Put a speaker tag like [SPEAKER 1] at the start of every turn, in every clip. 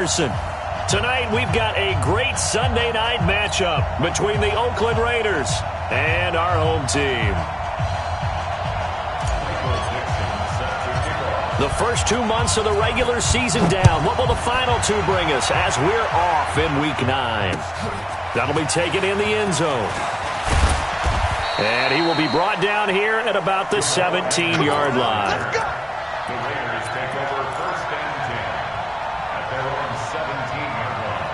[SPEAKER 1] Tonight, we've got a great Sunday night matchup between the Oakland Raiders and our home team. The first 2 months of the regular season down. What will the final two bring us as we're off in Week 9? That'll be taken in the end zone. And he will be brought down here at about the 17-yard line.
[SPEAKER 2] The Raiders take over first and 10 at their own 17-yard line.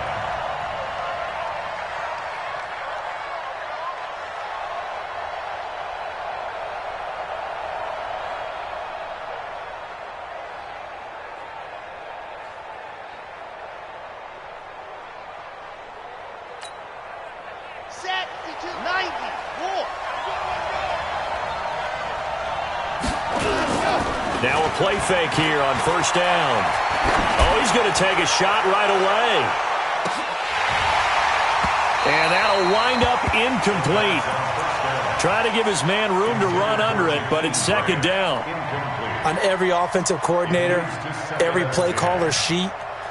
[SPEAKER 3] Set, 90, more.
[SPEAKER 1] Now a play fake here on first down. Oh, he's going to take a shot right away. And that'll wind up incomplete. Try to give his man room to run under it, but it's second down.
[SPEAKER 4] On every offensive coordinator, every play caller sheet,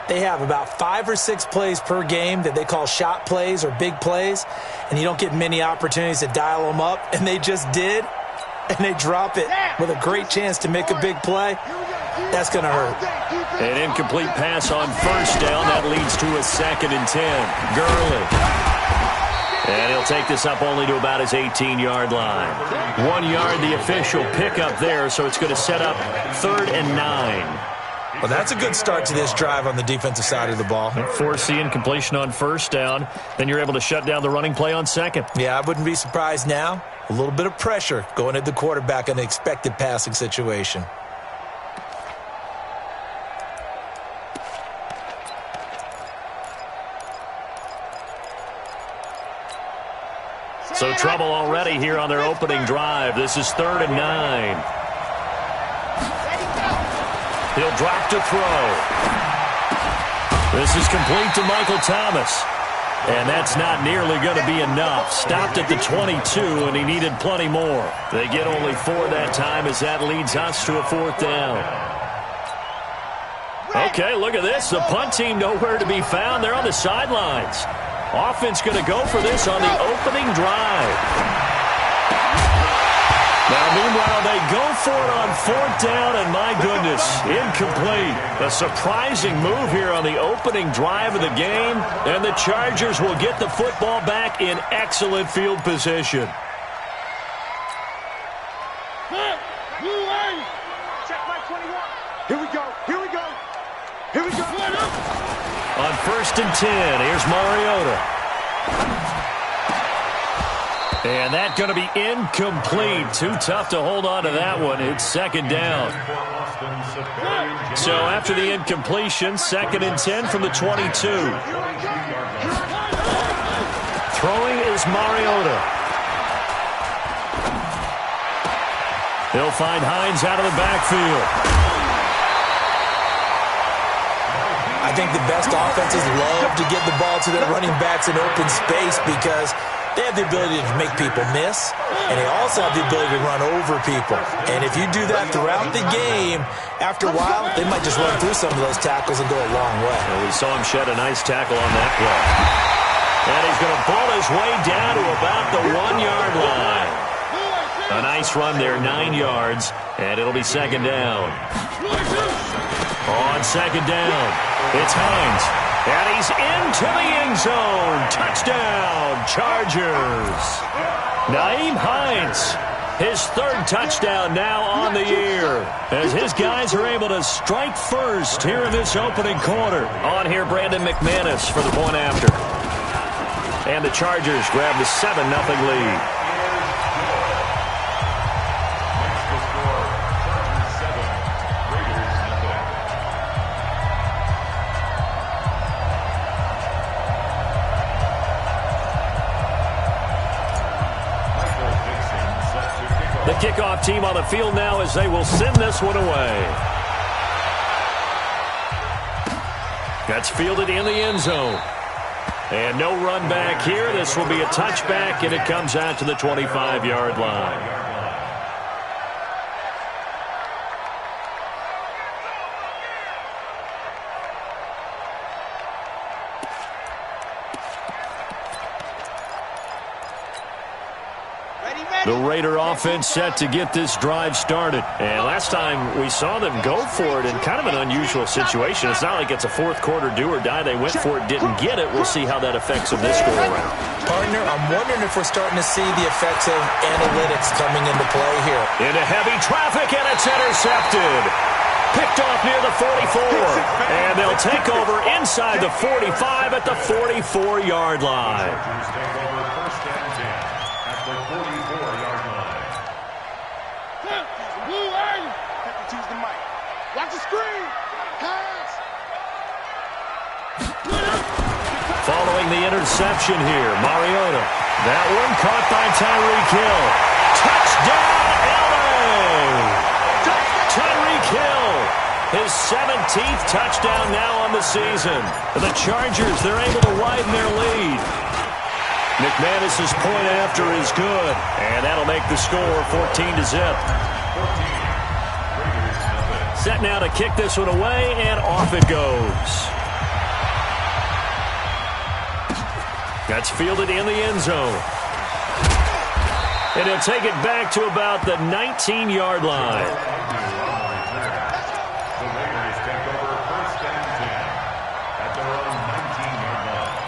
[SPEAKER 4] they have about 5 or 6 plays per game that they call shot plays or big plays, and you don't get many opportunities to dial them up, and they just did. And they drop it with a great chance to make a big play. That's going to hurt.
[SPEAKER 1] An incomplete pass on first down. That leads to a 2nd and 10. Gurley. And he'll take this up only to about his 18-yard line. 1 yard, the official pickup there, so it's going to set up 3rd and 9.
[SPEAKER 4] Well, that's a good start to this drive on the defensive side of the ball.
[SPEAKER 1] Force the incompletion on first down. Then you're able to shut down the running play on second.
[SPEAKER 4] Yeah, I wouldn't be surprised now. A little bit of pressure going at the quarterback in an expected passing situation.
[SPEAKER 1] So trouble already here on their opening drive. This is 3rd and 9. He'll drop to throw. This is complete to Michael Thomas. And that's not nearly going to be enough. Stopped at the 22, and he needed plenty more. They get only 4 that time as that leads us to a 4th down. Okay, look at this. The punt team nowhere to be found. They're on the sidelines. Offense going to go for this on the opening drive. Now, meanwhile, they go for it on 4th down, and my goodness, incomplete. A surprising move here on the opening drive of the game, and the Chargers will get the football back in excellent field position.
[SPEAKER 3] Check my 21. Here we go. Here we go. Here we go.
[SPEAKER 1] On 1st and 10, here's Mariota. And that's going to be incomplete. Too tough to hold on to that one. It's 2nd down. So after the incompletion, 2nd and 10 from the 22. Throwing is Mariota. He'll find Hines out of the backfield.
[SPEAKER 4] I think the best offenses love to get the ball to their running backs in open space because they have the ability to make people miss, and they also have the ability to run over people. And if you do that throughout the game, after a while, they might just run through some of those tackles and go a long way.
[SPEAKER 1] Well, we saw him shed a nice tackle on that play. And he's going to pull his way down to about the 1-yard line. A nice run there, 9 yards, and it'll be 2nd down. On 2nd down, it's Hines. And he's into the end zone. Touchdown, Chargers. Nyheim Hines, his 3rd touchdown now on the year, as his guys are able to strike first here in this opening quarter. On here, Brandon McManus for the point after. And the Chargers grab the 7-0 lead. The kickoff team on the field now as they will send this one away. That's fielded in the end zone. And no run back here. This will be a touchback, and it comes out to the 25-yard line. The Raider offense set to get this drive started. And last time we saw them go for it in kind of an unusual situation. It's not like it's a fourth quarter do or die. They went for it, didn't get it. We'll see how that affects them this go-around.
[SPEAKER 4] Partner, I'm wondering if we're starting to see the effects of analytics coming into play here.
[SPEAKER 1] Into heavy traffic, and it's intercepted. Picked off near the 44. And they'll take over inside the 45 at the 44-yard line.
[SPEAKER 3] Watch the screen. Pass.
[SPEAKER 1] Following the interception here, Mariota. That one caught by Tyreek Hill. Touchdown, LA! Tyreek Hill, his 17th touchdown now on the season. The Chargers, they're able to widen their lead. McManus's point after is good, and that'll make the score 14-0. Set now to kick this one away, and off it goes. That's fielded in the end zone. And he'll take it back to about the 19-yard line.
[SPEAKER 2] The Raiders take over first and 10 at their own 19-yard line.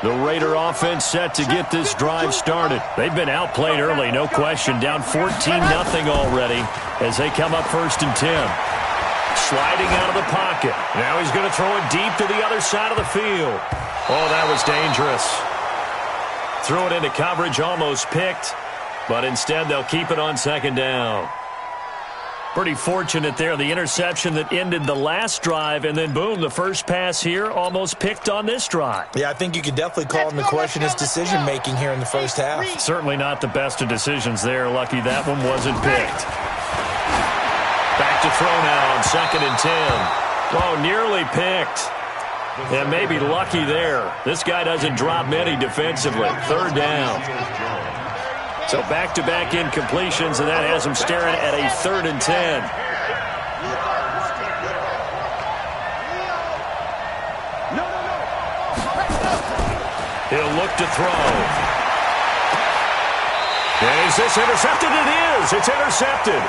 [SPEAKER 1] The Raider offense set to get this drive started. They've been outplayed early, no question. Down 14-0 already as they come up first and 10. Sliding out of the pocket. Now he's going to throw it deep to the other side of the field. Oh, that was dangerous. Threw it into coverage, almost picked, but instead they'll keep it on second down. Pretty fortunate there, the interception that ended the last drive, and then boom, the first pass here almost picked on this drive.
[SPEAKER 4] Yeah, I think you could definitely call him to question his decision-making here in the first half.
[SPEAKER 1] Certainly not the best of decisions there. Lucky that one wasn't picked. Back to throw now on second and 10. Oh, nearly picked. And maybe lucky there. This guy doesn't drop many defensively. Third down. So back-to-back incompletions, and that has him staring at a third and 10. He'll look to throw. And is this intercepted? It is. It's intercepted.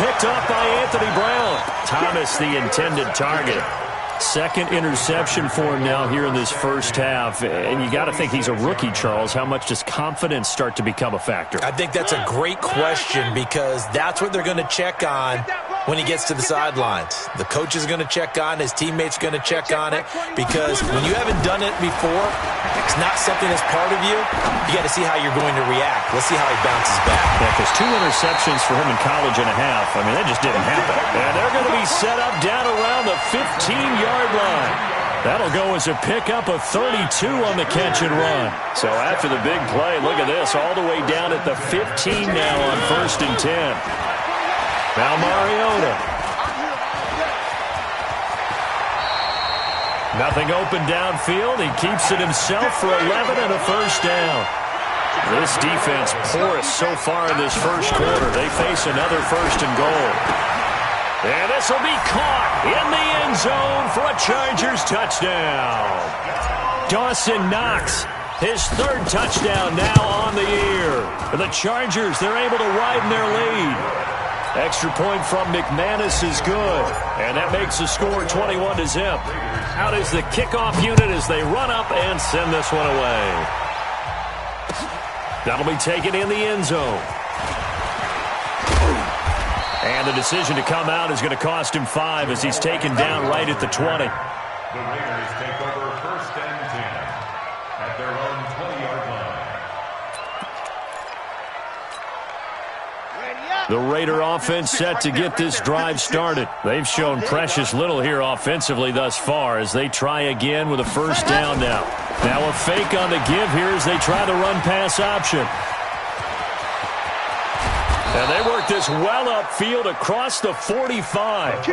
[SPEAKER 1] Picked off by Anthony Brown. Thomas, the intended target. Second interception for him now here in this first half. And you got to think he's a rookie, Charles. How much does confidence start to become a factor?
[SPEAKER 4] I think that's a great question because that's what they're going to check on when he gets to the sidelines. The coach is going to check on it. His teammates are going to check on it because when you haven't done it before, it's not something that's part of you. You got to see how you're going to react. Let's see how he bounces back.
[SPEAKER 1] Yeah, because 2 interceptions for him in college and a half. I mean, that just didn't happen. And they're going to be set up down around the 15-yard line. That'll go as a pickup of 32 on the catch and run. So after the big play, look at this, all the way down at the 15 now on first and 10. Now Mariota. Nothing open downfield. He keeps it himself for 11 and a first down. This defense porous so far in this first quarter. They face another first and goal. And this will be caught in the end zone for a Chargers touchdown. Dawson Knox, his third touchdown now on the year. For the Chargers, they're able to widen their lead. Extra point from McManus is good. And that makes the score 21-0. Out is the kickoff unit as they run up and send this one away. That'll be taken in the end zone. And the decision to come out is going to cost him 5 as he's taken down right at the 20.
[SPEAKER 2] The Raiders take over first and 10 at their own 20-yard line.
[SPEAKER 1] The Raider offense set to get this drive started. They've shown precious little here offensively thus far as they try again with a first down now. Now a fake on the give here as they try the run-pass option. And they work this well upfield across the 45.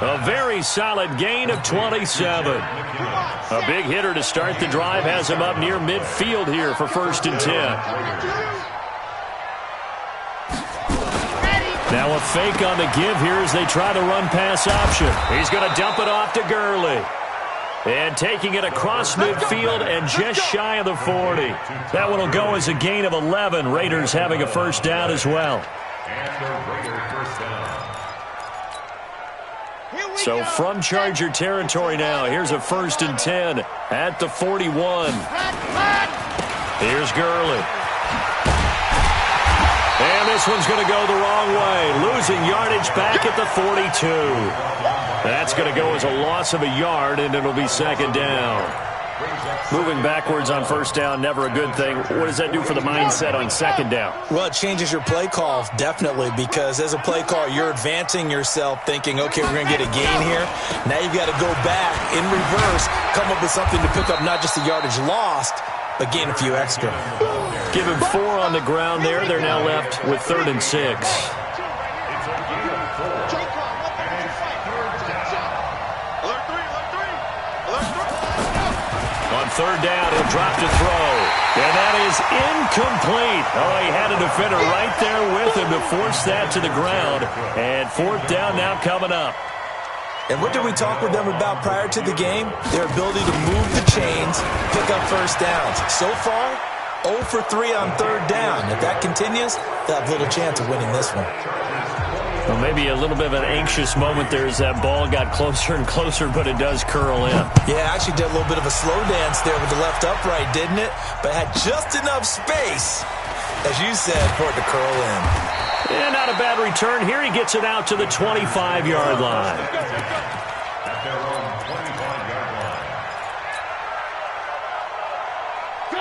[SPEAKER 1] A very solid gain of 27. A big hitter to start the drive has him up near midfield here for first and 10. Now a fake on the give here as they try the run-pass option. He's going to dump it off to Gurley. And taking it across midfield and just shy of the 40. That one will go as a gain of 11. Raiders having a first down as well. So from Charger territory now, here's a 1st and 10 at the 41. Here's Gurley. And this one's going to go the wrong way. Losing yardage back at the 42. That's going to go as a loss of a yard, and it'll be 2nd down. Moving backwards on 1st down, never a good thing. What does that do for the mindset on 2nd down?
[SPEAKER 4] Well, it changes your play call, definitely, because as a play call, you're advancing yourself thinking, okay, we're going to get a gain here. Now you've got to go back in reverse, come up with something to pick up not just the yardage lost, but gain a few extra.
[SPEAKER 1] Give him 4 on the ground there. They're now left with 3rd and 6. On 3rd down, he'll drop to throw. And that is incomplete. Oh, he had a defender right there with him to force that to the ground. And 4th down now coming up.
[SPEAKER 4] And what did we talk with them about prior to the game? Their ability to move the chains, pick up 1st downs. So far, 0 for 3 on 3rd down. If that continues, they'll have little chance of winning this one.
[SPEAKER 1] Well, maybe a little bit of an anxious moment there as that ball got closer and closer, but it does curl in.
[SPEAKER 4] Yeah, actually did a little bit of a slow dance there with the left upright, didn't it? But had just enough space, as you said, for it to curl in.
[SPEAKER 1] And not a bad return. Here he gets it out to the 25-yard line.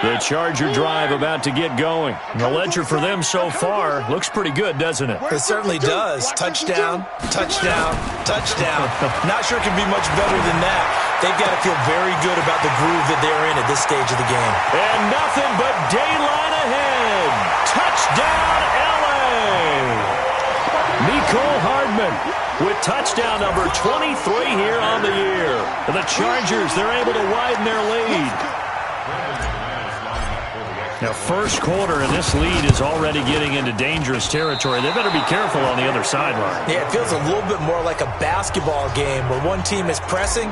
[SPEAKER 1] The Charger drive about to get going. The ledger for them so far looks pretty good, doesn't it?
[SPEAKER 4] It certainly does. Touchdown, touchdown, touchdown. Not sure it can be much better than that. They've got to feel very good about the groove that they're in at this stage of the game.
[SPEAKER 1] And nothing but daylight ahead. Touchdown, L.A. Nicole Hardman with touchdown number 23 here on the year. And the Chargers, they're able to widen their lead. Now, 1st quarter, and this lead is already getting into dangerous territory. They better be careful on the other sideline.
[SPEAKER 4] Yeah, it feels a little bit more like a basketball game where one team is pressing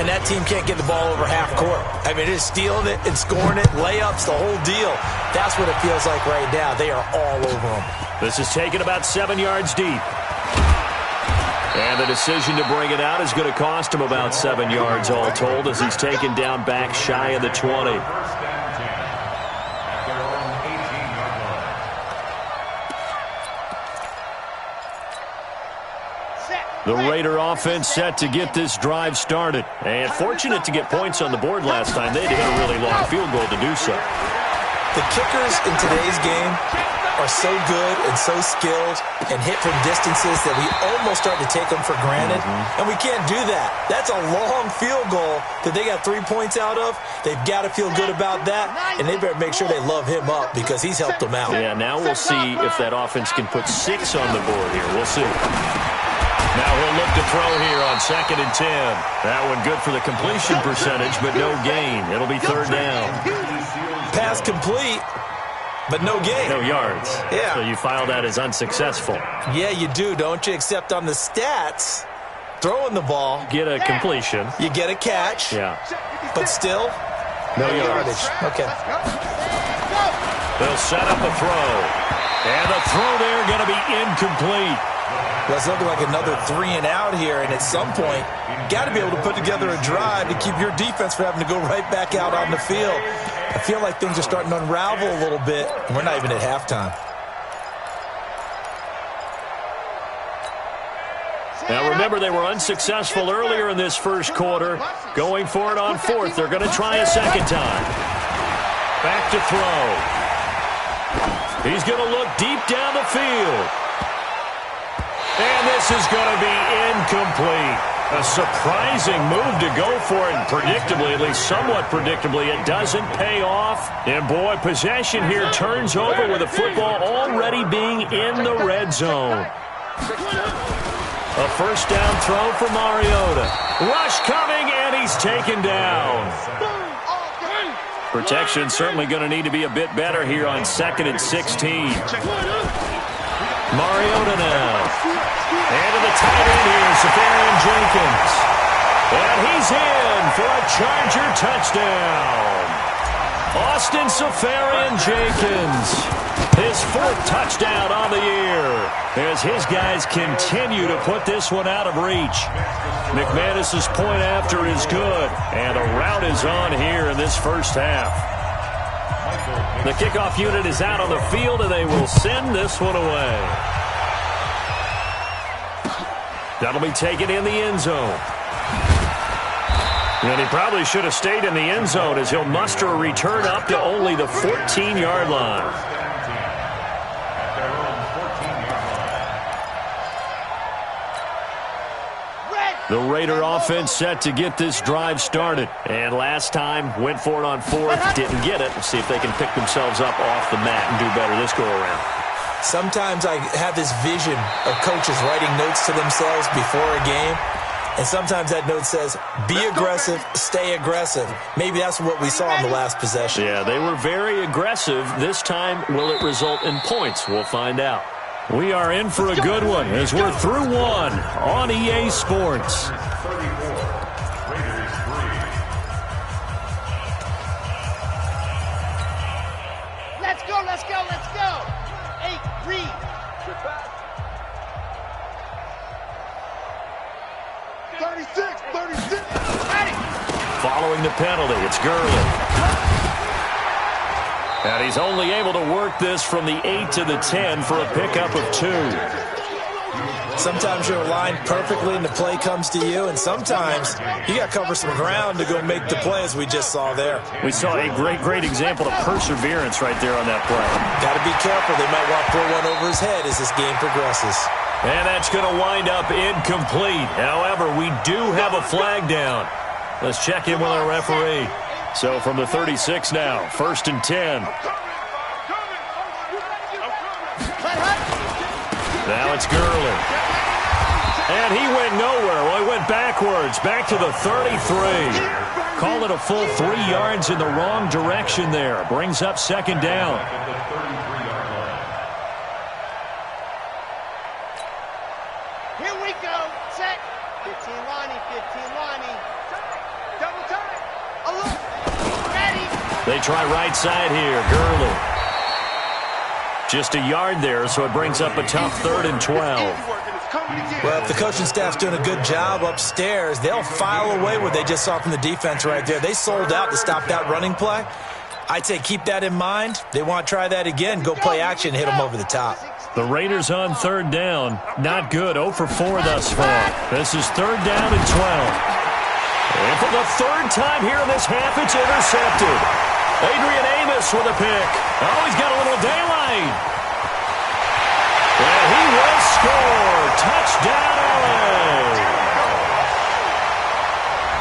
[SPEAKER 4] and that team can't get the ball over half court. I mean, it is stealing it and scoring it, layups, the whole deal. That's what it feels like right now. They are all over them.
[SPEAKER 1] This is taken about 7 yards deep. And the decision to bring it out is going to cost him about 7 yards all told as he's taken down back shy of the 20. The Raider offense set to get this drive started. And fortunate to get points on the board last time. They had to hit a really long field goal to do so.
[SPEAKER 4] The kickers in today's game are so good and so skilled and hit from distances that we almost start to take them for granted. And we can't do that. That's a long field goal that they got 3 points out of. They've got to feel good about that, and they better make sure they love him up because he's helped them out.
[SPEAKER 1] Yeah, now we'll see if that offense can put 6 on the board here. We'll see. Now he'll look to throw here on 2nd and 10. That one good for the completion percentage, but no gain. It'll be 3rd down.
[SPEAKER 4] Pass complete, but no gain.
[SPEAKER 1] No yards.
[SPEAKER 4] Yeah.
[SPEAKER 1] So you file that as unsuccessful.
[SPEAKER 4] Yeah, you do, don't you? Except on the stats, throwing the ball.
[SPEAKER 1] Get a completion.
[SPEAKER 4] You get a catch.
[SPEAKER 1] Yeah.
[SPEAKER 4] But still,
[SPEAKER 1] no yardage.
[SPEAKER 4] Okay.
[SPEAKER 1] They'll set up a throw. And the throw there going to be incomplete.
[SPEAKER 4] Well, it's looking like another 3 and out here, and at some point, got to be able to put together a drive to keep your defense from having to go right back out on the field. I feel like things are starting to unravel a little bit, and we're not even at halftime.
[SPEAKER 1] Now, remember, they were unsuccessful earlier in this 1st quarter. Going for it on 4th. They're going to try a 2nd time. Back to throw. He's going to look deep down the field. And this is going to be incomplete. A surprising move to go for it, and predictably, at least somewhat predictably, it doesn't pay off. And boy, possession here turns over with the football already being in the red zone. A 1st down throw for Mariota. Rush coming, and he's taken down. Protection certainly going to need to be a bit better here on 2nd and 16. Mariota now. And to the tight end here, Safarian Jenkins. And he's in for a Charger touchdown. Austin Seferian-Jenkins, his 4th touchdown on the year, as his guys continue to put this one out of reach. McManus's point after is good, and a rout is on here in this first half. The kickoff unit is out on the field, and they will send this one away. That'll be taken in the end zone. And he probably should have stayed in the end zone, as he'll muster a return up to only the 14-yard line. The Raider offense set to get this drive started. And last time, went for it on 4th, didn't get it. We'll see if they can pick themselves up off the mat and do better this go-around.
[SPEAKER 4] Sometimes I have this vision of coaches writing notes to themselves before a game. And sometimes that note says, be aggressive, stay aggressive. Maybe that's what we saw in the last possession.
[SPEAKER 1] Yeah, they were very aggressive. This time, will it result in points? We'll find out. We are in for a good one as we're through one on EA Sports.
[SPEAKER 5] Let's go, let's go, let's go. 8, read. Get back.
[SPEAKER 3] 36.
[SPEAKER 5] Ready.
[SPEAKER 1] Following the penalty, it's Gurley. And he's only able to work this from the 8 to the 10 for a pickup of 2.
[SPEAKER 4] Sometimes you're aligned perfectly and the play comes to you, and sometimes you got to cover some ground to go make the play, as we just saw there.
[SPEAKER 1] We saw a great example of perseverance right there on that play.
[SPEAKER 4] Got to be careful. They might want to throw one over his head as this game progresses.
[SPEAKER 1] And that's going to wind up incomplete. However, we do have a flag down. Let's check in with our referee. So from the 36 now, 1st and 10. Now it's Gurley. And he went nowhere. Well, he went backwards, back to the 33. Call it a full 3 yards in the wrong direction there. Brings up 2nd down.
[SPEAKER 5] Here we go. Set. 15 Lonnie, 15 Lonnie. Double time. Ready.
[SPEAKER 1] They try right side here. Gurley. Just a yard there, so it brings up a tough 3rd and 12.
[SPEAKER 4] Well, if the coaching staff's doing a good job upstairs, they'll file away what they just saw from the defense right there. They sold out to stop that running play. I'd say keep that in mind. They want to try that again. Go play action, hit them over the top.
[SPEAKER 1] The Raiders on 3rd down. Not good. 0 for 4 thus far. This is 3rd down and 12. And for the 3rd time here in this half, it's intercepted. Adrian Amos with a pick. Oh, he's got a little daylight. And he will score. Touchdown, LA.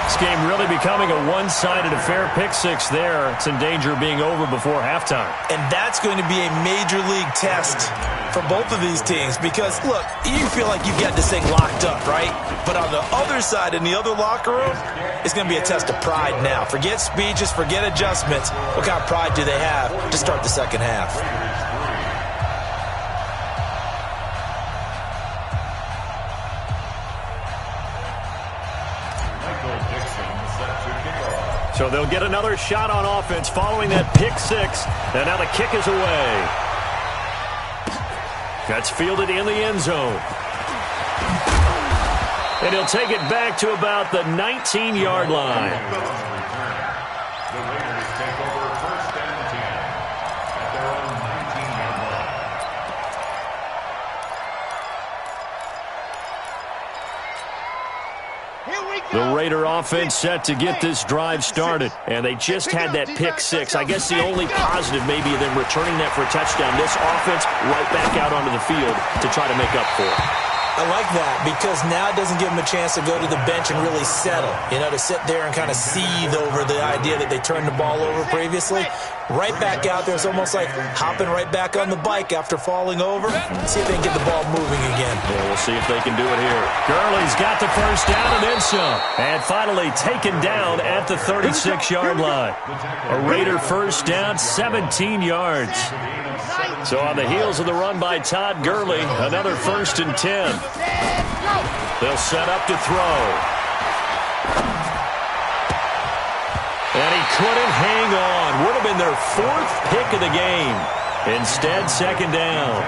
[SPEAKER 1] This game really becoming a one-sided affair. Pick 6 there. It's in danger of being over before halftime.
[SPEAKER 4] And that's going to be a major league test for both of these teams because, look, you feel like you've got this thing locked up, right? But on the other side, in the other locker room, it's going to be a test of pride now. Forget speeches, forget adjustments. What kind of pride do they have to start the second half?
[SPEAKER 1] So they'll get another shot on offense following that pick 6. And now the kick is away. That's fielded in the end zone. And he'll take it back to about the 19-yard line.
[SPEAKER 2] The Raiders take over 1st and 10 at their own 19-yard line.
[SPEAKER 1] The Raider offense set to get this drive started. And they just had that pick 6. I guess the only positive maybe of them returning that for a touchdown. This offense right back out onto the field to try to make up for it.
[SPEAKER 4] I like that because now it doesn't give them a chance to go to the bench and really settle, to sit there and kind of seethe over the idea that they turned the ball over previously. Right back out there. It's almost like hopping right back on the bike after falling over. See if they can get the ball moving again.
[SPEAKER 1] Yeah, we'll see if they can do it here. Gurley's got the 1st down and then some. And finally taken down at the 36-yard line. A Raider 1st down, 17 yards. So on the heels of the run by Todd Gurley, another 1st and 10. They'll set up to throw. couldn't hang on. Would have been their 4th pick of the game. Instead, second down.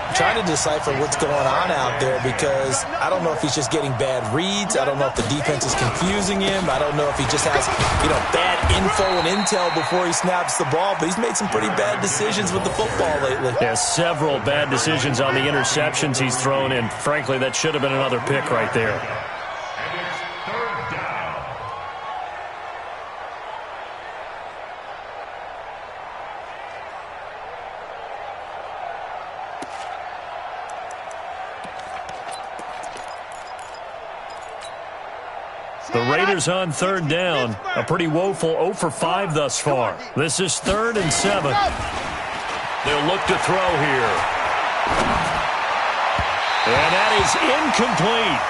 [SPEAKER 4] I'm trying to decipher what's going on out there because I don't know if he's just getting bad reads. I don't know if the defense is confusing him. I don't know if he just has, bad info and intel before he snaps the ball. But he's made some pretty bad decisions with the football lately.
[SPEAKER 1] Yeah, several bad decisions on the interceptions he's thrown in. Frankly, that should have been another pick right there. The Raiders on third down. A pretty woeful 0 for 5 thus far. This is 3rd and 7. They'll look to throw here. And that is incomplete.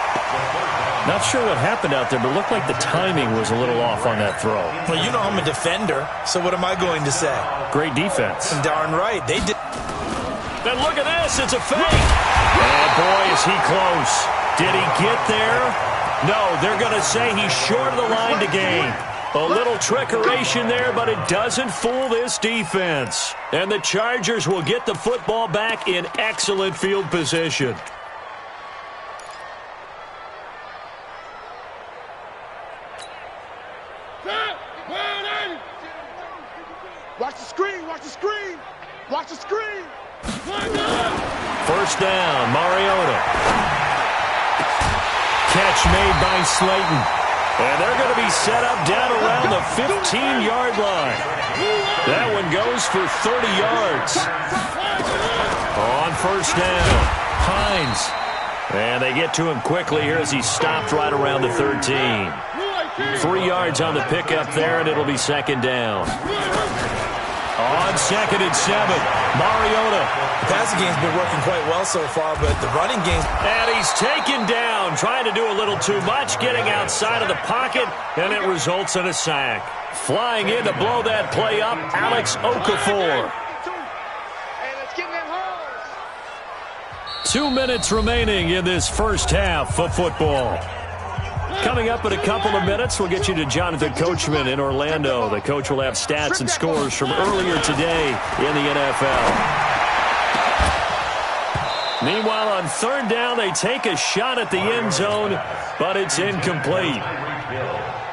[SPEAKER 1] Not sure what happened out there, but it looked like the timing was a little off on that throw.
[SPEAKER 4] Well, I'm a defender, so what am I going to say?
[SPEAKER 1] Great defense.
[SPEAKER 4] Darn right. They did.
[SPEAKER 1] And look at this. It's a fake. And boy, is he close. Did he get there? No, they're going to say he's short of the line to gain. A little trickeration there, but it doesn't fool this defense. And the Chargers will get the football back in excellent field position.
[SPEAKER 3] Watch the screen, watch the screen, watch the screen.
[SPEAKER 1] First down, Mariota. Catch made by Slayton. And they're going to be set up down around the 15-yard line. That one goes for 30 yards. On first down, Hines. And they get to him quickly here as he stopped right around the 13. 3 yards on the pickup there, and it'll be second down. On 2nd and 7, Mariota.
[SPEAKER 4] The passing game's been working quite well so far, but the running game.
[SPEAKER 1] And he's taken down, trying to do a little too much, getting outside of the pocket, and it results in a sack. Flying in to blow that play up, Alex Okafor. 2 minutes remaining in this first half of football. Coming up in a couple of minutes, we'll get you to Jonathan Coachman in Orlando. The coach will have stats and scores from earlier today in the NFL. Meanwhile, on third down, they take a shot at the end zone, but it's incomplete.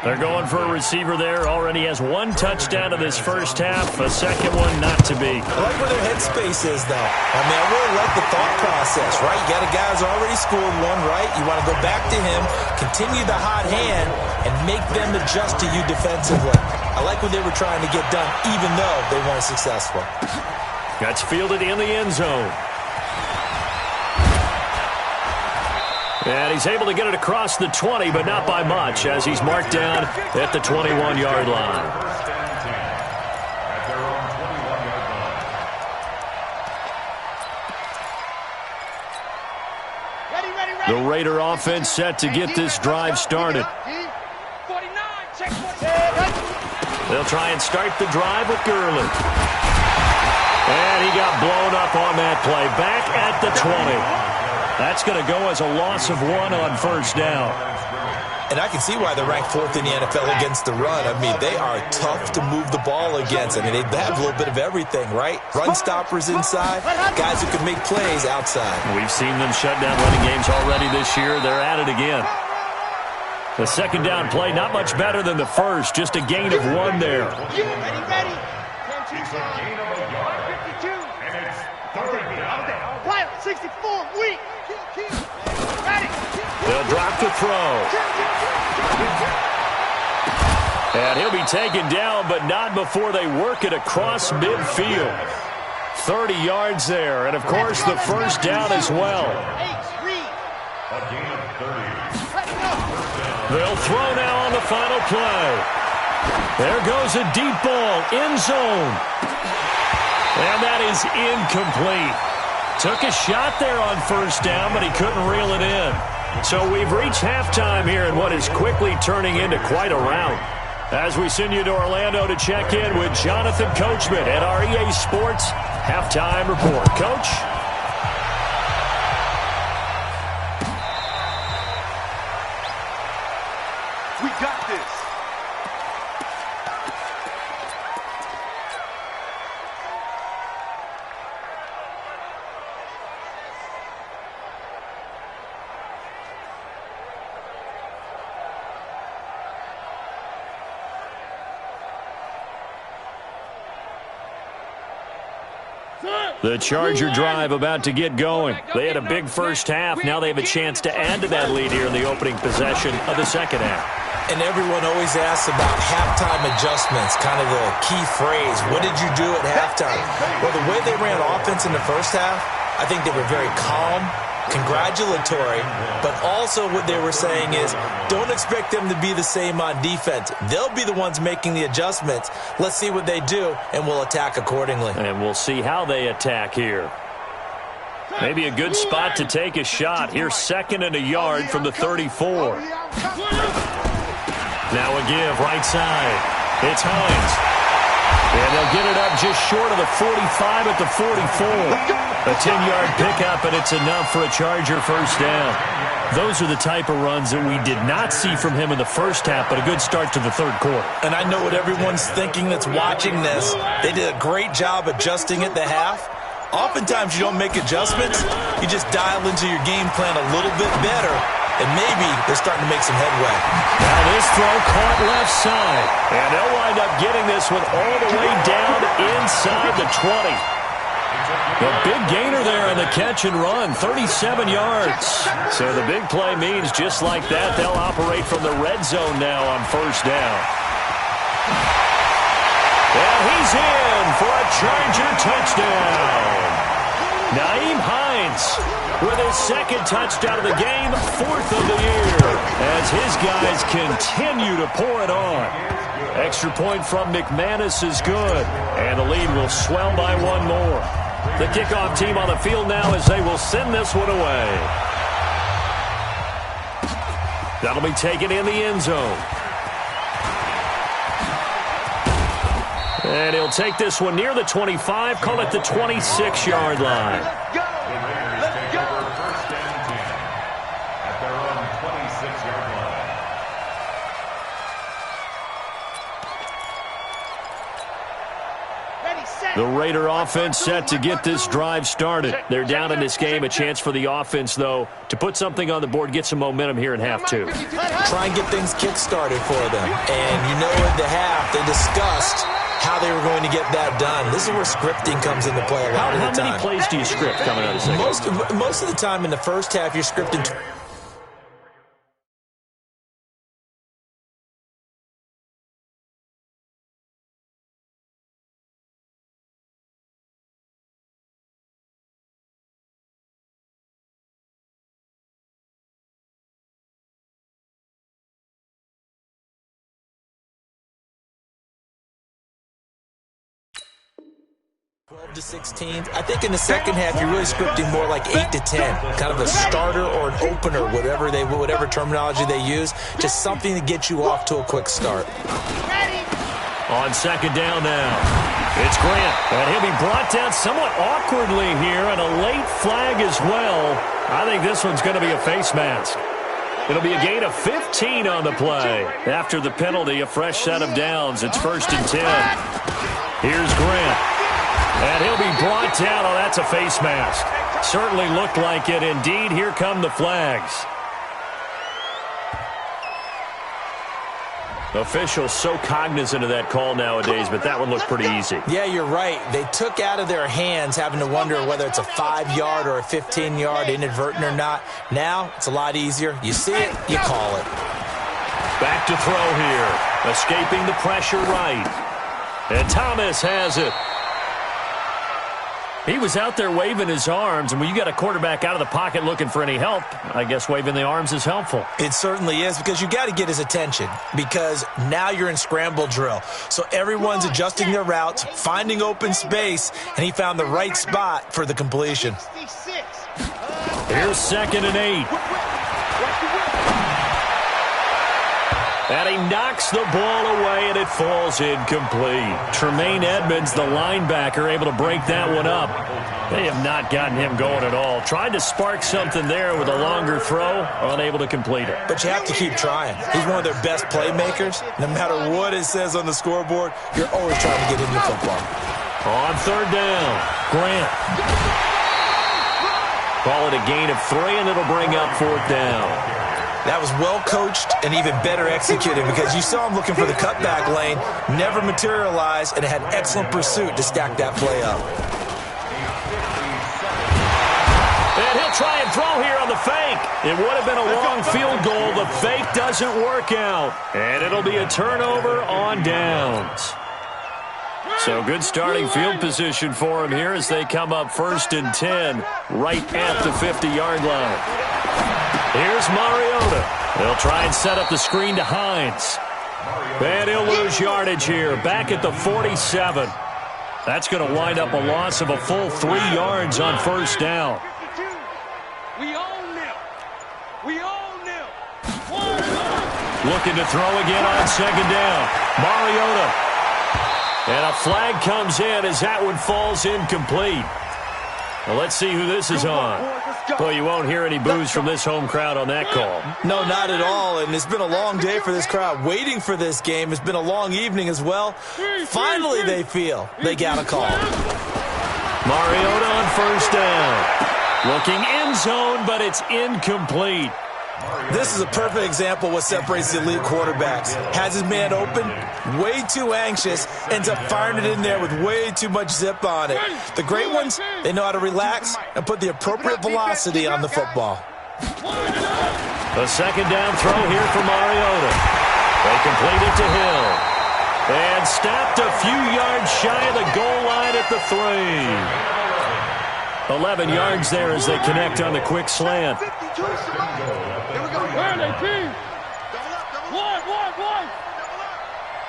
[SPEAKER 1] They're going for a receiver there. Already has 1 touchdown in this first half. A second one not to be.
[SPEAKER 4] I like where their headspace is, though. I really like the thought process, right? You got a guy who's already scored one, right? You want to go back to him, continue the hot hand, and make them adjust to you defensively. I like what they were trying to get done, even though they weren't successful.
[SPEAKER 1] That's fielded in the end zone. And he's able to get it across the 20, but not by much, as he's marked down at the 21-yard line. The Raider offense set to get this drive started. They'll try and start the drive with Gurley. And he got blown up on that play. Back at the 20. That's going to go as a loss of 1 on first down.
[SPEAKER 4] And I can see why they're ranked 4th in the NFL against the run. They are tough to move the ball against. They have a little bit of everything, right? Run stoppers inside, guys who can make plays outside.
[SPEAKER 1] We've seen them shut down running games already this year. They're at it again. The second down play, not much better than the first. Just a gain of 1 there.
[SPEAKER 5] Ready. 10-2 gain of a yard. 52.
[SPEAKER 2] And it's third down.
[SPEAKER 5] Wild, 64, weak. Ready.
[SPEAKER 1] They'll drop to throw. And he'll be taken down, but not before they work it across midfield. 30 yards there, and of course the first down as well.
[SPEAKER 2] A gain of 30.
[SPEAKER 1] They'll throw now on the final play. There goes a deep ball, end zone. And that is incomplete. Took a shot there on first down, but he couldn't reel it in. So we've reached halftime here in what is quickly turning into quite a rout. As we send you to Orlando to check in with Jonathan Coachman at our EA Sports Halftime Report. Coach?
[SPEAKER 3] We got this.
[SPEAKER 1] The Charger drive about to get going. They had a big first half. Now they have a chance to add to that lead here in the opening possession of the second half.
[SPEAKER 4] And everyone always asks about halftime adjustments, kind of the key phrase. What did you do at halftime? Well, the way they ran offense in the first half, I think they were very calm, congratulatory, but also what they were saying is don't expect them to be the same on defense. They'll be the ones making the adjustments. Let's see what they do, and we'll attack accordingly.
[SPEAKER 1] And we'll see how they attack here. Maybe a good spot to take a shot. Here's 2nd and a yard from the 34. Now a give, right side. It's Hines. And they'll get it up just short of the 45 at the 44. A 10-yard pickup, and it's enough for a Charger first down. Those are the type of runs that we did not see from him in the first half, but a good start to the third quarter.
[SPEAKER 4] And I know what everyone's thinking that's watching this. They did a great job adjusting at the half. Oftentimes you don't make adjustments. You just dial into your game plan a little bit better, and maybe they're starting to make some headway.
[SPEAKER 1] Now this throw caught left side, and they'll wind up getting this one all the way down inside the 20. The big gainer there on the catch and run, 37 yards. So the big play means just like that, they'll operate from the red zone now on first down. And he's in for a Charger touchdown. Naeem Hines with his 2nd touchdown of the game, 4th of the year, as his guys continue to pour it on. Extra point from McManus is good, and the lead will swell by one more. The kickoff team on the field now as they will send this one away. That'll be taken in the end zone. And he'll take this one near the 25, call it the 26-yard line.
[SPEAKER 2] The Raiders take over 1st and 10 at their own 26-yard line.
[SPEAKER 1] The Raider offense set to get this drive started. They're down in this game. A chance for the offense, though, to put something on the board, get some momentum here in half 2.
[SPEAKER 4] Try and get things kick-started for them. And you know at the half, they discussed how they were going to get that done. This is where scripting comes into play a lot of the time.
[SPEAKER 1] How many plays do you script coming out of second?
[SPEAKER 4] Most of the time in the first half, you're scripting. To 16. I think in the second half you're really scripting more like 8 to 10, kind of a starter or an opener, whatever terminology they use, just something to get you off to a quick start.
[SPEAKER 1] On second down now, it's Grant, and he'll be brought down somewhat awkwardly here, and a late flag as well. I think this one's going to be a face mask. It'll be a gain of 15 on the play. After the penalty, a fresh set of downs. It's 1st and 10. Here's Grant. And he'll be brought down. Oh, that's a face mask. Certainly looked like it. Indeed, here come the flags. Officials so cognizant of that call nowadays, but that one looked pretty easy.
[SPEAKER 4] Yeah, you're right. They took out of their hands having to wonder whether it's a 5-yard or a 15-yard, inadvertent or not. Now, it's a lot easier. You see it, you call it.
[SPEAKER 1] Back to throw here. Escaping the pressure right. And Thomas has it. He was out there waving his arms, and when you got a quarterback out of the pocket looking for any help, I guess waving the arms is helpful.
[SPEAKER 4] It certainly is, because you got to get his attention, because now you're in scramble drill. So everyone's adjusting their routes, finding open space, and he found the right spot for the completion.
[SPEAKER 1] Here's 2nd and 8. And he knocks the ball away, and it falls incomplete. Tremaine Edmonds, the linebacker, able to break that one up. They have not gotten him going at all. Tried to spark something there with a longer throw, unable to complete it.
[SPEAKER 4] But you have to keep trying. He's one of their best playmakers. No matter what it says on the scoreboard, you're always trying to get him the football.
[SPEAKER 1] On 3rd down, Grant. Call it a gain of 3, and it'll bring up 4th down.
[SPEAKER 4] That was well coached and even better executed, because you saw him looking for the cutback lane, never materialized, and had excellent pursuit to stack that play up.
[SPEAKER 1] And he'll try and throw here on the fake. It would have been a long field goal. The fake doesn't work out. And it'll be a turnover on downs. So good starting field position for him here as they come up 1st and 10 right at the 50-yard line. Here's Mariota. They'll try and set up the screen to Hines. And he'll lose yardage here back at the 47. That's going to wind up a loss of a full 3 yards on 1st down.
[SPEAKER 3] We own them. We own them.
[SPEAKER 1] Looking to throw again on 2nd down. Mariota. And a flag comes in as that one falls incomplete. Well, let's see who this is on. Well, you won't hear any boos from this home crowd on that call.
[SPEAKER 4] No, not at all. And it's been a long day for this crowd waiting for this game. It's been a long evening as well. Finally, they feel they got a call.
[SPEAKER 1] Mariota on 1st down. Looking end zone, but it's incomplete.
[SPEAKER 4] This is a perfect example of what separates the elite quarterbacks. Has his man open, way too anxious, ends up firing it in there with way too much zip on it. The great ones, they know how to relax and put the appropriate velocity on the football.
[SPEAKER 1] A 2nd down throw here for Mariota. They complete it to Hill. And stopped a few yards shy of the goal line at the 3. 11 yards there as they connect on the quick slant.
[SPEAKER 3] Where are they, team? One.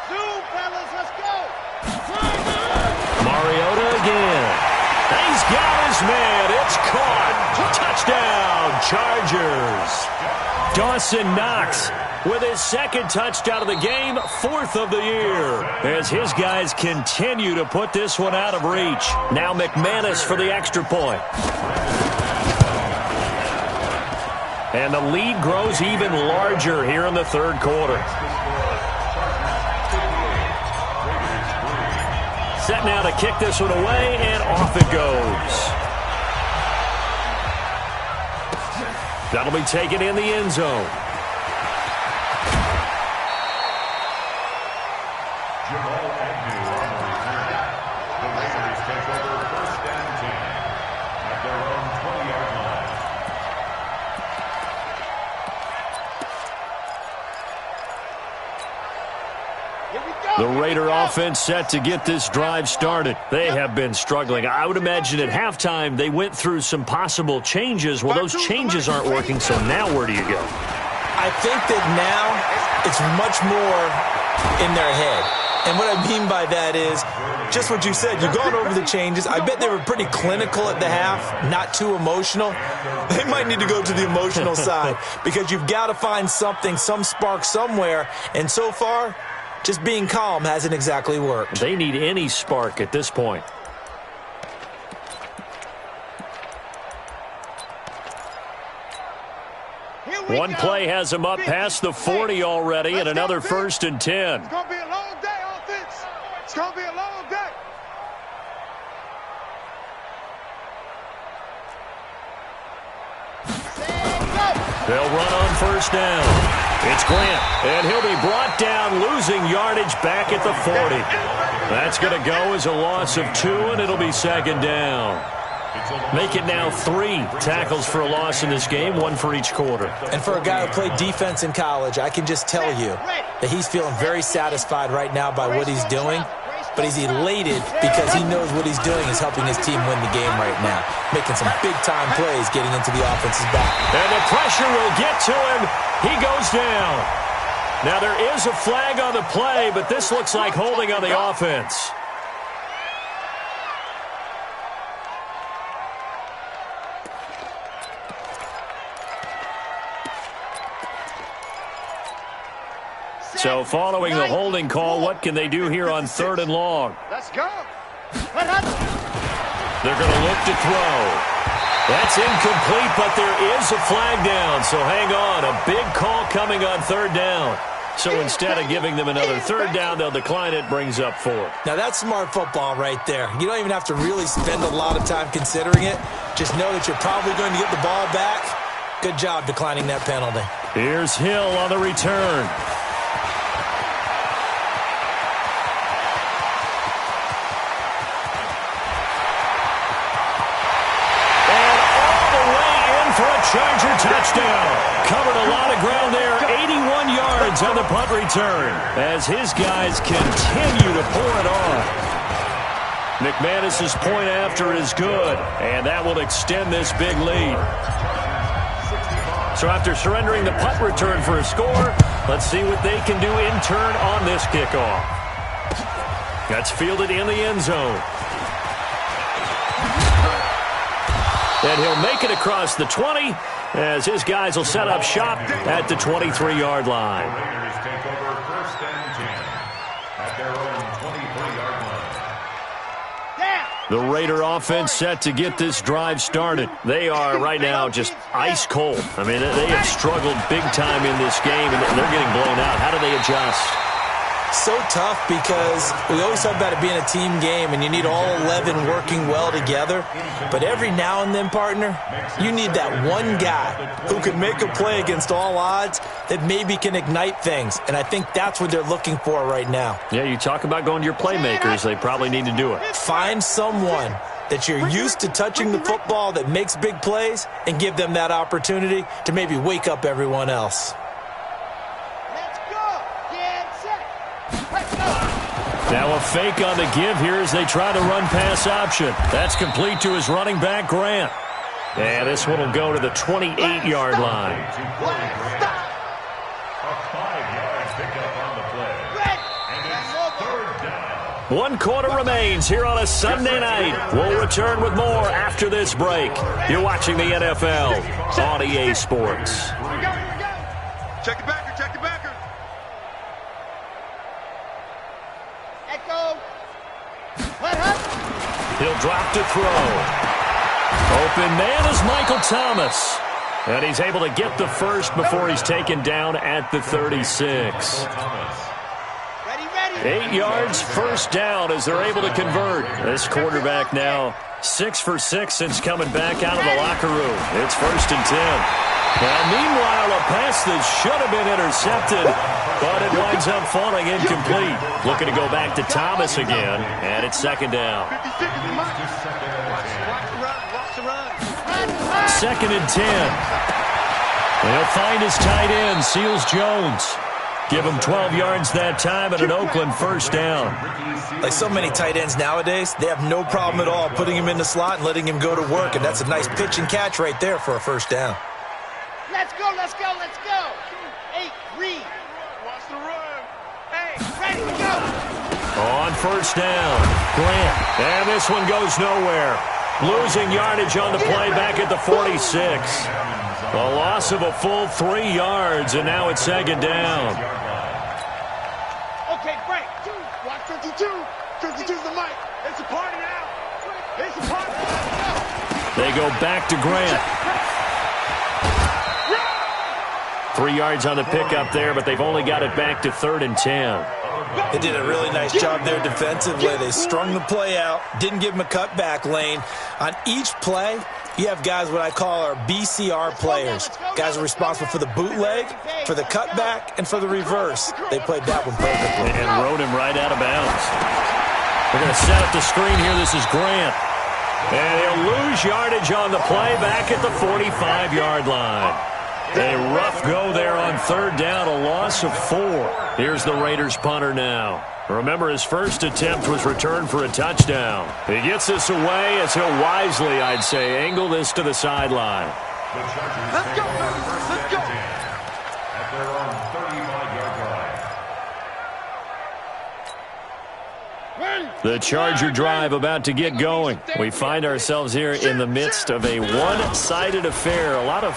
[SPEAKER 5] Zoom, fellas, let's go.
[SPEAKER 1] Mariota again. He's got his man. It's caught. Touchdown, Chargers. Dawson Knox with his 2nd touchdown of the game, 4th of the year, as his guys continue to put this one out of reach. Now McManus for the extra point. And the lead grows even larger here in the 3rd quarter. Set now to kick this one away, and off it goes. That'll be taken in the end zone. The Raider offense set to get this drive started. They have been struggling. I would imagine at halftime they went through some possible changes. Well, those changes aren't working, so now where do you go?
[SPEAKER 4] I think that now it's much more in their head. And what I mean by that is just what you said. You've gone over the changes. I bet they were pretty clinical at the half, not too emotional. They might need to go to the emotional side because you've got to find something, some spark somewhere. And so far, just being calm hasn't exactly worked.
[SPEAKER 1] They need any spark at this point. One play has them up past the 40 already, and another 1st and 10.
[SPEAKER 3] It's going to be a long day, offense. It's going to be a long day.
[SPEAKER 1] They'll run on 1st down. It's Grant, and he'll be brought down, losing yardage back at the 40. That's going to go as a loss of 2, and it'll be 2nd down. Make it now 3 tackles for a loss in this game, 1 for each quarter.
[SPEAKER 4] And for a guy who played defense in college, I can just tell you that he's feeling very satisfied right now by what he's doing. But he's elated because he knows what he's doing is helping his team win the game right now. Making some big-time plays getting into the offense's back.
[SPEAKER 1] And the pressure will get to him. He goes down. Now there is a flag on the play, but this looks like holding on the offense. So following the holding call, what can they do here on 3rd and long?
[SPEAKER 3] Let's go.
[SPEAKER 1] They're going to look to throw. That's incomplete, but there is a flag down. So hang on. A big call coming on 3rd down. So instead of giving them another 3rd down, they'll decline it, brings up 4.
[SPEAKER 4] Now that's smart football right there. You don't even have to really spend a lot of time considering it. Just know that you're probably going to get the ball back. Good job declining that penalty.
[SPEAKER 1] Here's Hill on the return. Charger touchdown. Covered a lot of ground there. 81 yards on the punt return as his guys continue to pour it on. McManus's point after is good, and that will extend this big lead. So after surrendering the punt return for a score, let's see what they can do in turn on this kickoff. That's fielded in the end zone. And he'll make it across the 20 as his guys will set up shop at the 23-yard line.
[SPEAKER 2] Raiders take over first and 10 at their own 23-yard line.
[SPEAKER 1] The Raider offense set to get this drive started. They are right now just ice cold. I mean, they have struggled big time in this game, and they're getting blown out. How do they adjust?
[SPEAKER 4] So tough because we always talk about it being a team game and you need all 11 working well together. But every now and then, partner, you need that one guy who can make a play against all odds that maybe can ignite things. And I think that's what they're looking for right now.
[SPEAKER 1] Yeah, you talk about going to your playmakers. They probably need to do it.
[SPEAKER 4] Find someone that you're used to touching the football that makes big plays and give them that opportunity to maybe wake up everyone else.
[SPEAKER 1] Now a fake on the give here as they try to run pass option. That's complete to his running back, Grant. And this one will go to the 28-yard line.
[SPEAKER 2] A 5-yard pickup on the play. And it's third down.
[SPEAKER 1] 1 quarter remains here on a Sunday night. We'll return with more after this break. You're watching the NFL on EA Sports.
[SPEAKER 3] Check the backer, check the backer.
[SPEAKER 1] He'll drop to throw. Open man is Michael Thomas. And he's able to get the first before he's taken down at the 36. 8 yards, first down as they're able to convert. This quarterback now 6 for 6 since coming back out of the locker room. It's first and 10. Now, meanwhile, a pass that should have been intercepted, but it winds up falling incomplete. Looking to go back to Thomas again, and it's second down. Second and 10. He'll find his tight end, Seals Jones. Give him 12 yards that time and an Oakland first down.
[SPEAKER 4] Like so many tight ends nowadays, they have no problem at all putting him in the slot and letting him go to work, and that's a nice pitch and catch right there for a first down.
[SPEAKER 5] Let's go, let's go, let's go. Hey, read.
[SPEAKER 3] Watch the run. Hey,
[SPEAKER 5] Ready to go.
[SPEAKER 1] On first down, Grant. And this one goes nowhere. Losing yardage on the play back at the 46. A loss of a full 3 yards, and now it's second down.
[SPEAKER 5] Okay, break.
[SPEAKER 3] Watch 52. 52's the mic. It's a party now. It's a party.
[SPEAKER 1] They go back to Grant. 3 yards on the pickup there, but they've only got it back to 3rd and 10.
[SPEAKER 4] They did a really nice job there defensively. They strung the play out, didn't give him a cutback lane. On each play, you have guys what I call our BCR players. Guys are responsible for the bootleg, for the cutback, and for the reverse. They played that one perfectly.
[SPEAKER 1] And rode him right out of bounds. They're going to set up the screen here. This is Grant. And he'll lose yardage on the play back at the 45-yard line. A rough go there on 3rd down, a loss of 4. Here's the Raiders punter now. Remember, his first attempt was returned for a touchdown. He gets this away as he'll wisely, I'd say, angle this to the sideline.
[SPEAKER 2] The Chargers
[SPEAKER 3] Let's go, let's go.
[SPEAKER 2] at their own 35-yard line.
[SPEAKER 1] The Charger drive about to get going. We find ourselves here in the midst of a one-sided affair. A lot of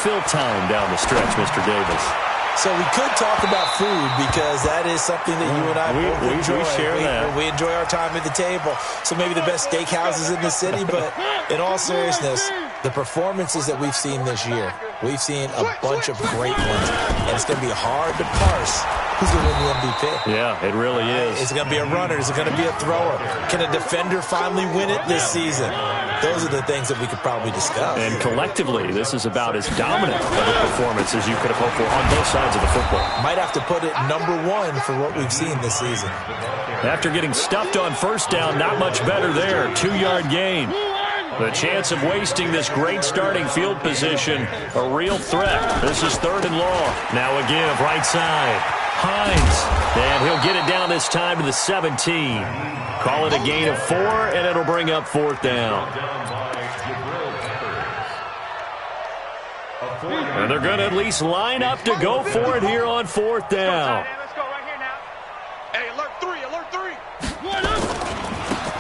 [SPEAKER 1] fill time down the stretch, Mr. Davis.
[SPEAKER 4] So we could talk about food because that is something that you and I both enjoy.
[SPEAKER 1] We share that.
[SPEAKER 4] We enjoy our time at the table. So maybe the best steakhouses in the city, but in all seriousness, the performances that we've seen this year, we've seen a bunch of great ones, and it's going to be hard to parse who's going to win the MVP.
[SPEAKER 1] Yeah, it really is.
[SPEAKER 4] Is it going to be a runner? Is it going to be a thrower? Can a defender finally win it this season? Those are the things that we could probably discuss.
[SPEAKER 1] And collectively, this is about as dominant of a performance as you could have hoped for on both sides of the football.
[SPEAKER 4] Might have to put it #1 for what we've seen this season.
[SPEAKER 1] After getting stuffed on first down, not much better there. 2-yard gain. The chance of wasting this great starting field position, a real threat. This is 3rd and long. Now a give, right side. Hines, and he'll get it down this time to the 17. Call it a gain of 4, and it'll bring up 4th down. And they're going to at least line up to go for it here on 4th down.
[SPEAKER 3] Let's go right here now. Hey, alert 3, alert 3.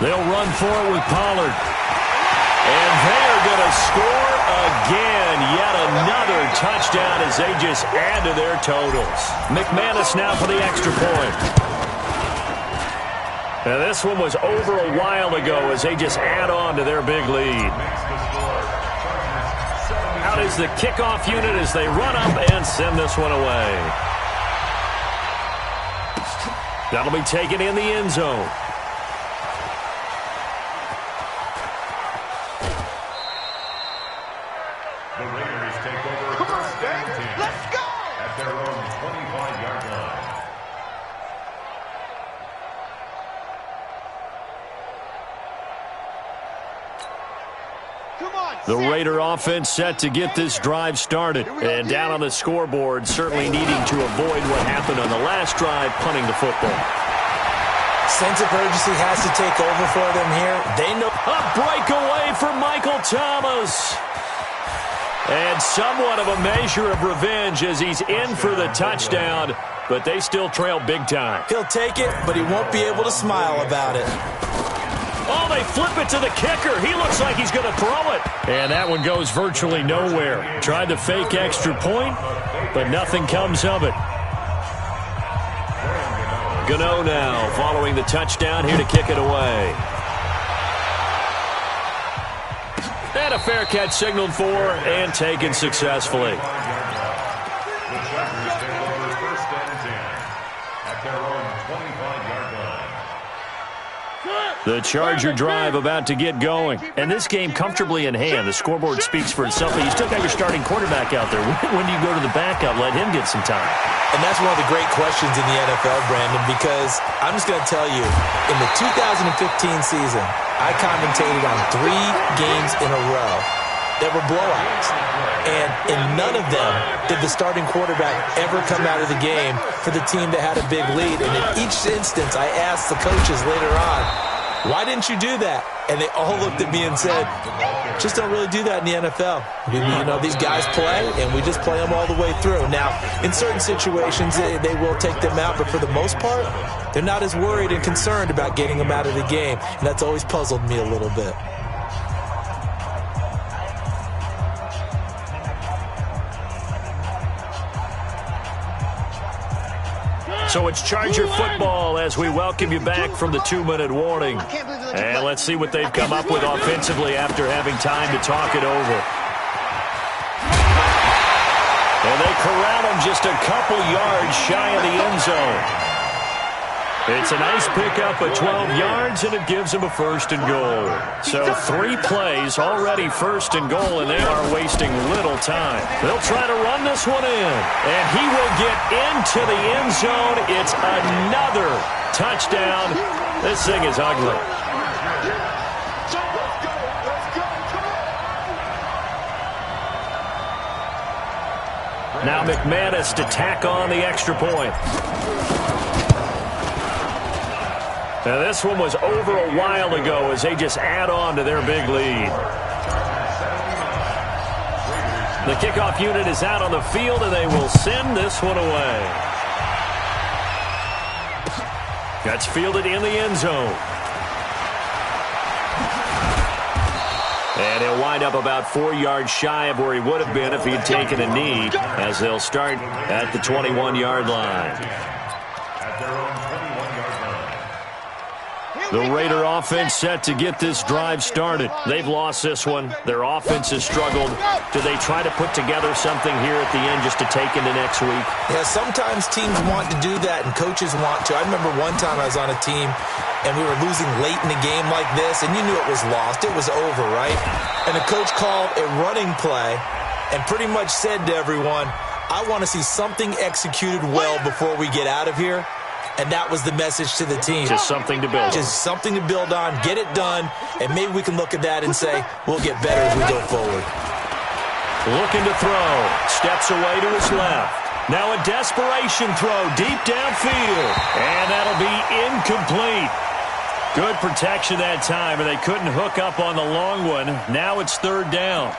[SPEAKER 1] They'll run for it with Pollard. And they are going to score again. Yet another touchdown as they just add to their totals. McManus now for the extra point. And this one was over a while ago as they just add on to their big lead. Out is the kickoff unit as they run up and send this one away. That'll be taken in the end zone.
[SPEAKER 2] The Raiders take over first and 10.
[SPEAKER 5] Let's go!
[SPEAKER 2] At their own 25-yard line.
[SPEAKER 5] Come on,
[SPEAKER 1] The
[SPEAKER 5] set.
[SPEAKER 1] Raider offense set to get this drive started. And down on the scoreboard, certainly needing to avoid what happened on the last drive, punting the football.
[SPEAKER 4] Sense of urgency has to take over for them here. They know.
[SPEAKER 1] A breakaway for Michael Thomas. And somewhat of a measure of revenge as he's in for the touchdown, but they still trail big time.
[SPEAKER 4] He'll take it, but he won't be able to smile about it.
[SPEAKER 1] Oh, they flip it to the kicker. He looks like he's going to throw it. And that one goes virtually nowhere. Tried the fake extra point, but nothing comes of it. Gano now following the touchdown here to kick it away. And a fair catch signaled for and taken successfully.
[SPEAKER 2] The Chargers take over first and 10. At their own 25-yard line.
[SPEAKER 1] The Charger drive about to get going. And this game comfortably in hand. The scoreboard speaks for itself, but you still got your starting quarterback out there. When do you go to the backup? Let him get some time.
[SPEAKER 4] And that's one of the great questions in the NFL, Brandon, because I'm just going to tell you, in the 2015 season, I commentated on 3 games in a row that were blowouts. And in none of them did the starting quarterback ever come out of the game for the team that had a big lead. And in each instance, I asked the coaches later on, why didn't you do that? And they all looked at me and said, just don't really do that in the NFL. You know, these guys play, and we just play them all the way through. Now, in certain situations, they will take them out, but for the most part, they're not as worried and concerned about getting them out of the game, and that's always puzzled me a little bit.
[SPEAKER 1] So it's Charger football as we welcome you back from the 2-minute warning. And let's see what they've come up with offensively after having time to talk it over. And they corral him just a couple yards shy of the end zone. It's a nice pickup of 12 yards, and it gives him a 1st and goal. So 3 plays, already 1st and goal, and they are wasting little time. They'll try to run this one in, and he will get into the end zone. It's another touchdown. This thing is ugly. Now McManus to tack on the extra point. Now this one was over a while ago as they just add on to their big lead. The kickoff unit is out on the field, and they will send this one away. That's fielded in the end zone. And he'll wind up about 4 yards shy of where he would have been if he had taken a knee, as they'll start at the 21-yard line.
[SPEAKER 2] At their own 21-yard line.
[SPEAKER 1] The Raider offense set to get this drive started. They've lost this one. Their offense has struggled. Do they try to put together something here at the end just to take into next week?
[SPEAKER 4] Yeah, sometimes teams want to do that, and coaches want to. I remember one time I was on a team, and we were losing late in the game like this, and you knew it was lost. It was over, right? And the coach called a running play and pretty much said to everyone, I want to see something executed well before we get out of here. And that was the message to the team.
[SPEAKER 1] Just something to build on.
[SPEAKER 4] Just something to build on, get it done, and maybe we can look at that and say, we'll get better as we go forward.
[SPEAKER 1] Looking to throw. Steps away to his left. Now a desperation throw deep downfield. And that'll be incomplete. Good protection that time, and they couldn't hook up on the long one. Now it's third down.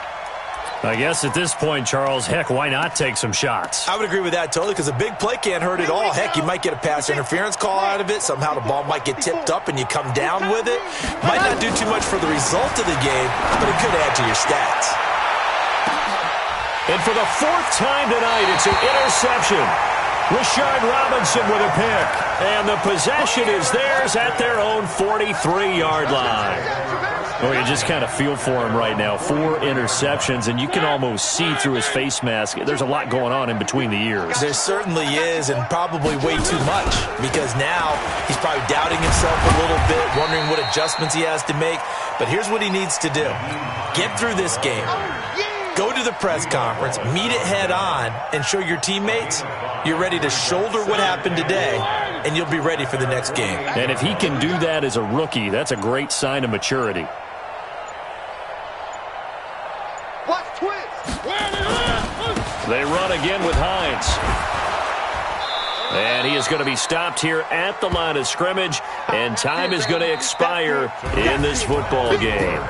[SPEAKER 1] I guess at this point, Charles, heck, why not take some shots?
[SPEAKER 4] I would agree with that totally, because a big play can't hurt at all. Heck, you might get a pass interference call out of it. Somehow the ball might get tipped up and you come down with it. Might not do too much for the result of the game, but it could add to your stats.
[SPEAKER 1] And for the fourth time tonight, it's an interception. Rashard Robinson with a pick. And the possession is theirs at their own 43-yard line. Oh, you just kind of feel for him right now. 4 interceptions, and you can almost see through his face mask. There's a lot going on in between the ears.
[SPEAKER 4] There certainly is, and probably way too much, because now he's probably doubting himself a little bit, wondering what adjustments he has to make. But here's what he needs to do. Get through this game. Go to the press conference, meet it head on, and show your teammates you're ready to shoulder what happened today, and you'll be ready for the next game.
[SPEAKER 1] And if he can do that as a rookie, that's a great sign of maturity. They run again with Hines. And he is going to be stopped here at the line of scrimmage, and time is going to expire in this football game.